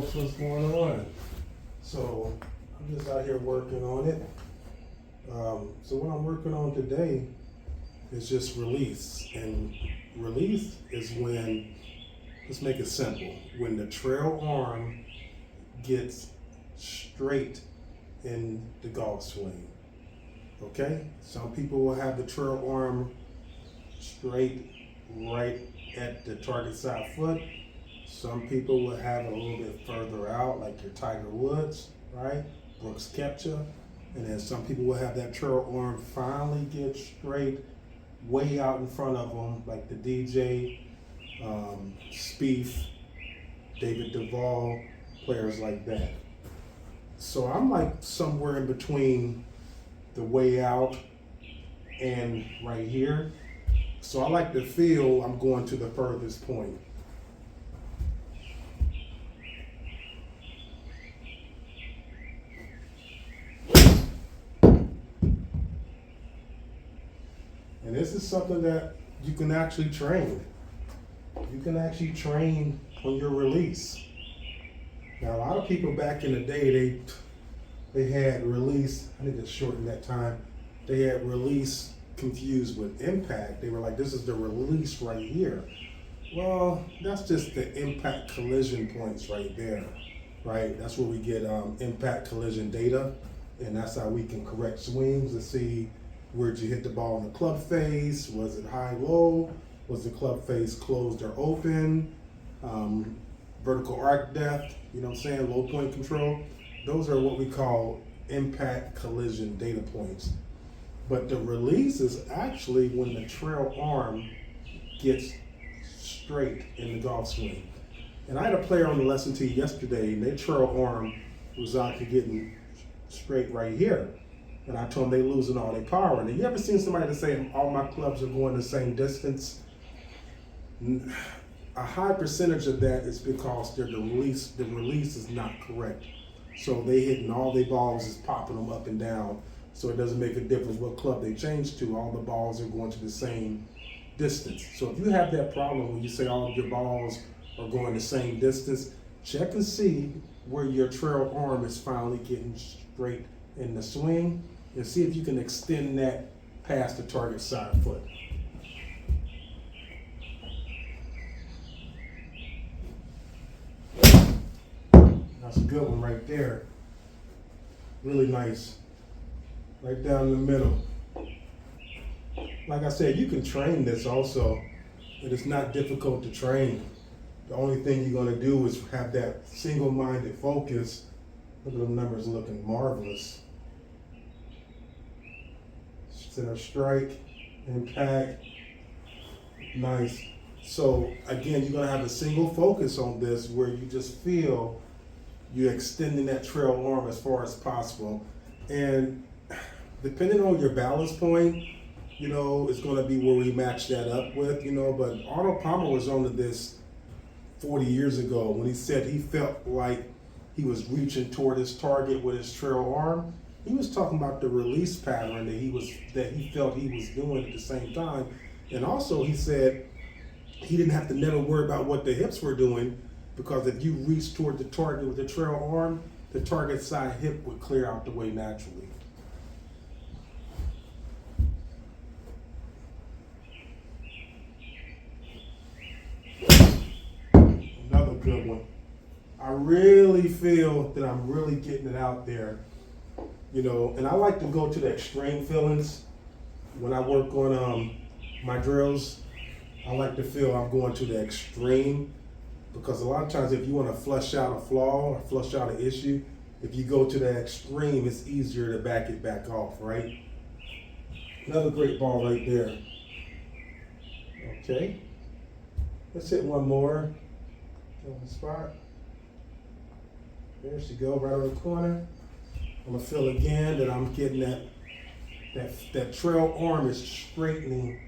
folks, what's going on? So I'm just out here working on it. So what I'm working on today is just release. And release is when, let's make it simple, when the trail arm gets straight in the golf swing. Okay? Some people will have the trail arm straight right at the target side foot. Some people will have it a little bit further out, like your Tiger Woods, right? Brooks Koepka. And then some people will have that trail arm finally get straight way out in front of them, like the DJ, Spieth, David Duval, players like that. So I'm like somewhere in between the way out and right here. So I like to feel I'm going to the furthest point. And this is something that you can actually train. You can actually train on your release. Now, a lot of people back in the day, they had release, I need to shorten that time, they had release confused with impact. They were like, this is the release right here. Well, that's just the impact collision points right there, right? That's where we get impact collision data, and that's how we can correct swings to see where'd you hit the ball in the club face, was it high, low, was the club face closed or open, vertical arc depth, you know what I'm saying, low point control. Those are what we call impact collision data points. But the release is actually when the trail arm gets straight in the golf swing. And I had a player on the lesson tee yesterday, and their trail arm was out to getting straight right here. And I told them they losing all their power. And you ever seen somebody that say all my clubs are going the same distance? A high percentage of that is because the release is not correct. So they hitting all their balls is popping them up and down. So it doesn't make a difference what club they change to. All the balls are going to the same distance. So if you have that problem when you say all of your balls are going the same distance, check and see where your trail arm is finally getting straight in the swing, and see if you can extend that past the target side foot. That's a good one right there. Really nice. Right down the middle. Like I said, you can train this also. It is not difficult to train. The only thing you're going to do is have that single-minded focus. Look at the numbers looking marvelous. Center strike, impact, nice. So again, you're gonna have a single focus on this where you just feel you're extending that trail arm as far as possible. And depending on your balance point, you know, it's gonna be where we match that up with, you know, but Arnold Palmer was onto this 40 years ago when he said he felt like he was reaching toward his target with his trail arm. He was talking about the release pattern that he felt he was doing at the same time. And also he said he didn't have to never worry about what the hips were doing, because if you reach toward the target with the trail arm, the target side hip would clear out the way naturally. Another good one. I really feel that I'm really getting it out there. You know, and I like to go to the extreme feelings when I work on my drills. I like to feel I'm going to the extreme, because a lot of times if you want to flush out a flaw or flush out an issue, if you go to the extreme, it's easier to back it back off, right? Another great ball right there. Okay, let's hit one more. On the spot. There she go, right on the corner. I'm gonna feel again that I'm getting that trail arm is straightening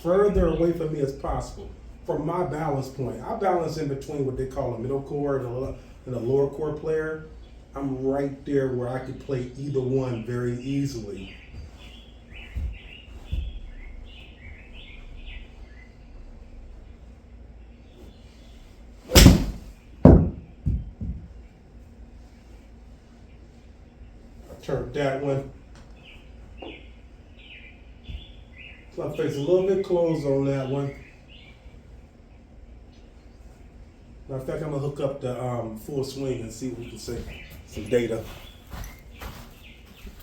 further away from me as possible from my balance point. I balance in between what they call a middle core and a lower core player. I'm right there where I could play either one very easily. Turn that one. Club face a little bit closed on that one. Matter of fact, I'm gonna hook up the full swing and see what we can see. Some data.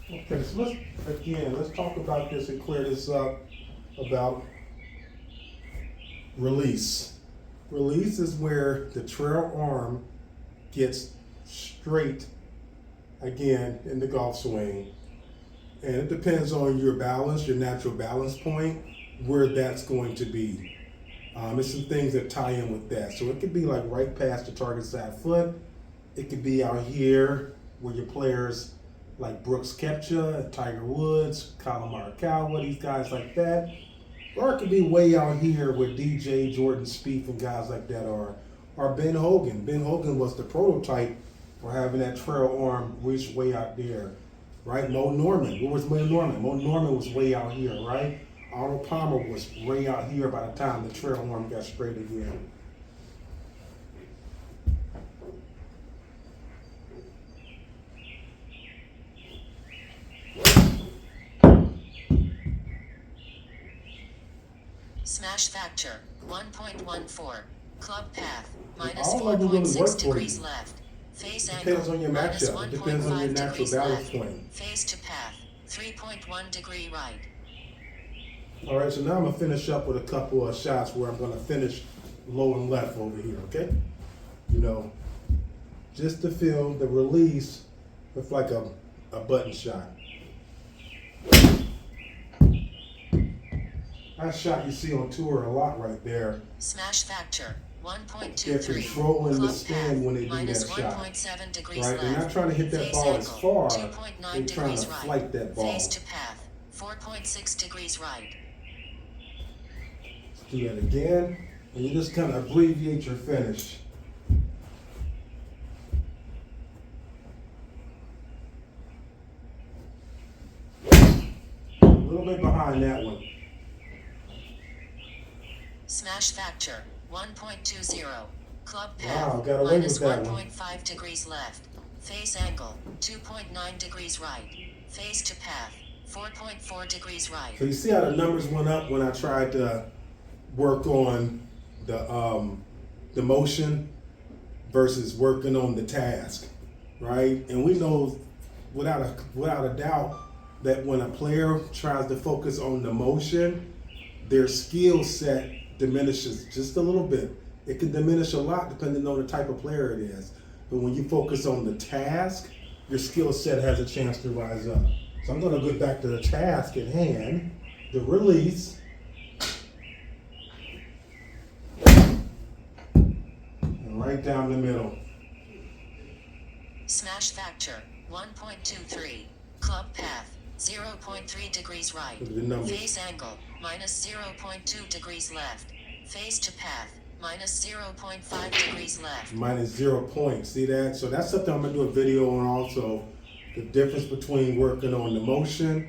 Okay, so let's talk about this and clear this up about release. Release is where the trail arm gets straight again in the golf swing. And it depends on your balance, your natural balance point, where that's going to be. There's some things that tie in with that. So it could be like right past the target side foot. It could be out here where your players like Brooks Koepka, Tiger Woods, Colin Morikawa, these guys like that. Or it could be way out here where DJ, Jordan Spieth, and guys like that are. Or Ben Hogan. Ben Hogan was the prototype for having that trail arm reach way out there, right? Mo Norman. Where was Mo Norman? Mo Norman was way out here, right? Arnold Palmer was way out here by the time the trail arm got straight again. Smash factor 1.14. Club path minus 4.6 degrees left. Face angle depends on your minus matchup. It depends on your 1.5 natural degrees balance left. point. Face to path 3.1 degree right. All right, so now I'm gonna finish up with a couple of shots where I'm gonna finish low and left over here, okay? You know, just to feel the release with like a button shot. That shot you see on tour a lot right there. Smash factor They're 1.23. controlling the Club spin path when they do minus that shot. 1.7 degrees Right? left. They're not trying to hit that Face ball as angle, far. 2.9 They're trying degrees to right. flight that ball. Face to path 4.6 degrees right. Let's do that again. And you just kind of abbreviate your finish. A little bit behind that one. Smash factor 1.20. Club Wow, path got away minus with that one. 1.5 degrees left. Face angle 2.9 degrees right. Face to path 4.4 degrees right. So you see how the numbers went up when I tried to work on the motion versus working on the task, right? And we know without a doubt that when a player tries to focus on the motion, their skill set diminishes just a little bit. It can diminish a lot depending on the type of player it is. But when you focus on the task, your skill set has a chance to rise up. So I'm gonna go back to the task at hand, the release. And right down the middle. Smash factor 1.23. Club path 0.3 degrees right. Look at the numbers. Face angle minus 0.2 degrees left. Face to path minus 0.5 degrees left. Minus 0 points. See that? So that's something I'm gonna do a video on also. The difference between working on the motion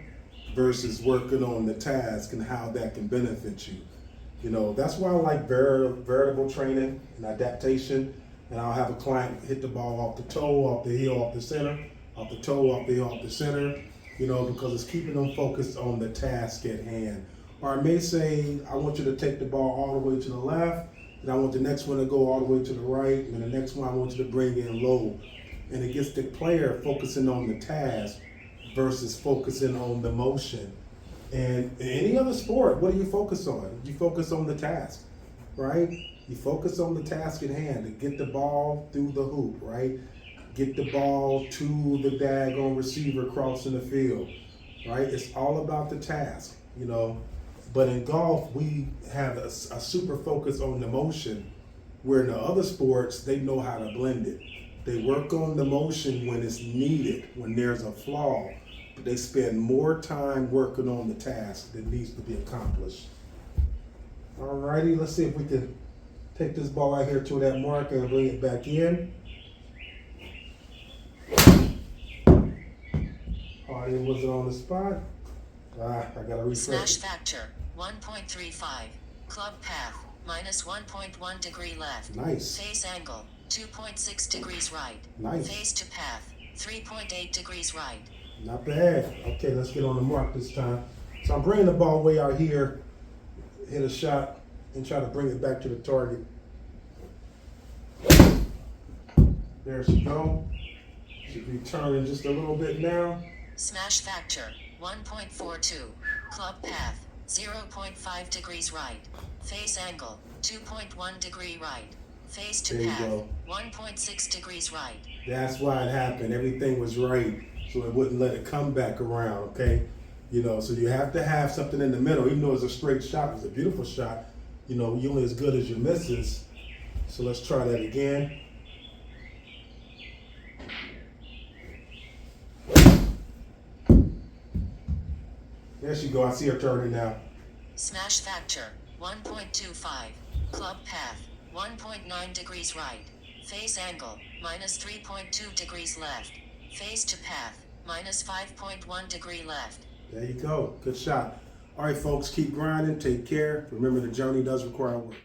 versus working on the task and how that can benefit you. You know, that's why I like variable training and adaptation. And I'll have a client hit the ball off the toe, off the heel, off the center, off the toe, off the heel, off the center, you know, because it's keeping them focused on the task at hand. Or I may say, I want you to take the ball all the way to the left, and I want the next one to go all the way to the right, and the next one I want you to bring in low. And it gets the player focusing on the task versus focusing on the motion. And in any other sport, what do you focus on? You focus on the task, right? You focus on the task at hand to get the ball through the hoop, right? Get the ball to the daggone receiver crossing the field, right? It's all about the task, you know. But in golf, we have a super focus on the motion, where in the other sports, they know how to blend it. They work on the motion when it's needed, when there's a flaw, but they spend more time working on the task that needs to be accomplished. Alrighty, let's see if we can take this ball out here to that mark and bring it back in. Oh, it wasn't on the spot. I gotta refresh Smash it. factor 1.35. Club path minus 1.1 degree left. Nice. Face angle 2.6 degrees right. Nice. Face to path 3.8 degrees right. Not bad. Okay, let's get on the mark this time. So I'm bringing the ball way out here, hit a shot, and try to bring it back to the target. There she go. Should be turning just a little bit now. Smash factor 1.42. Club path 0.5 degrees right. Face angle 2.1 degree right. Face to There you path go. 1.6 degrees right. That's why it happened. Everything was right, so it wouldn't let it come back around, okay? You know, so you have to have something in the middle, even though it's a straight shot, it's a beautiful shot. You know, you're only as good as your misses. So let's try that again. There she go. I see her turning now. Smash factor 1.25. Club path 1.9 degrees right. Face angle minus 3.2 degrees left. Face to path minus 5.1 degree left. There you go. Good shot. All right, folks, keep grinding. Take care. Remember, the journey does require work.